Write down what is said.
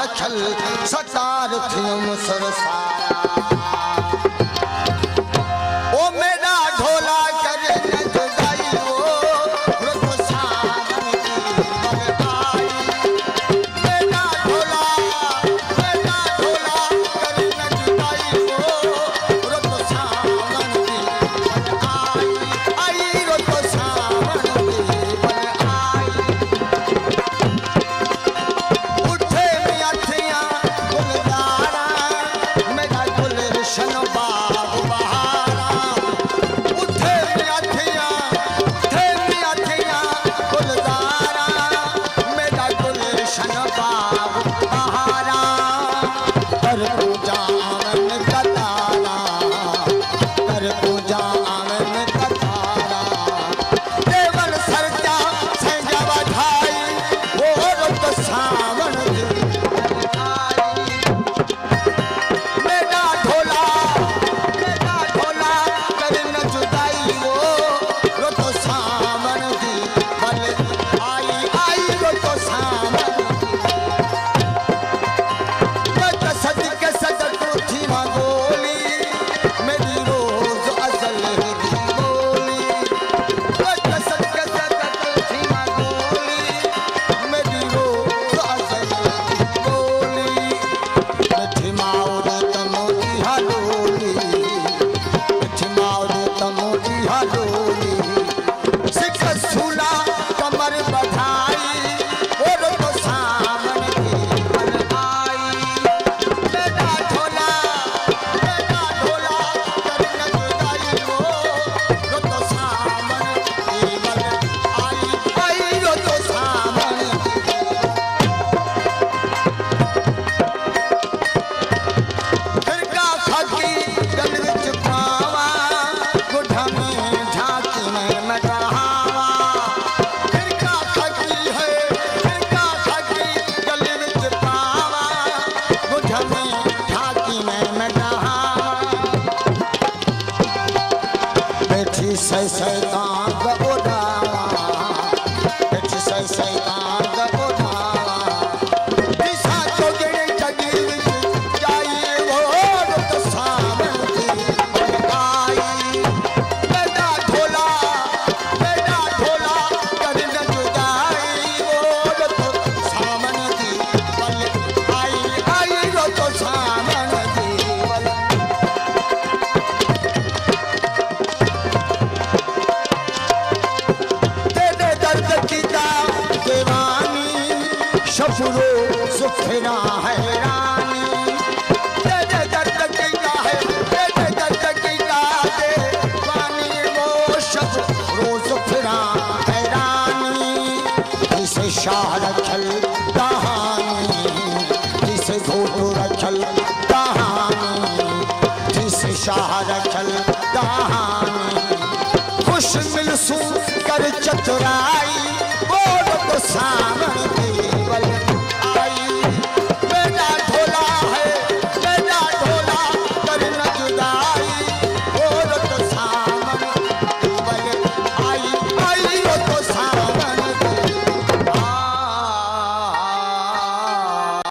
रखल सकार थियम सरसारा ओ मेरा ढोला करे न जुदाई ओ रुत सावन की बल आई मेरा ढोला करे न जुदाई ओ रुत सावन की बल आई रुत सावन की बल आई उठे मियाथियां गुलजारा मेरा गुलशन बाग बहारा उठे मियाथियां गुलजारा मेरा गुलशन बाग बहारा कर पूजा आंगन कतारा कर पूजा आंगन कतारा देवल सरजा संजा बधाई वो रुत सावन की आई मेरा ढोला करे न जुदाई वो रुत सावन की बल आई रुत सावन की सद के सद टूटी मां गोली मेरी रोज अजल की बोली सद के सद टूटी मां गोली मेरी रोज अजल की बोली मिठी माउर तमोदी हलोली मिठी माउर तमोदी हलोली सिख सूला कमर बधाई वो रुत सावन की बल आई मेरा ढोला करे न जुदाई वो रुत सावन की बल आई रुत सावन की फिरका खाकी गल विच पावा गुढ़ा में झांकी में मटावा फिरका खाकी गल विच पावा गुढ़ा में झांकी में मटावा बैठी सैतान का उड़ावा बैठी सैतान का उड़ावा दिशा जोगड़े जगी विच जाई वो रुत सावन की बल आई मेरा ढोला करे न जुदाई वो रुत सावन की बल आई रुत सावन की बल तेरे दर्द की दीवानी शफरो सुफरा हैरानी तेरे दर्द की दीवानी वो शफरो सुफरा हैरानी इसे शाह रखल कहानी इसे घोटो रखल कहानी इसे शाह रखल कहानी खुश मिलसूं कर चतुराई वो रुत सावन की बल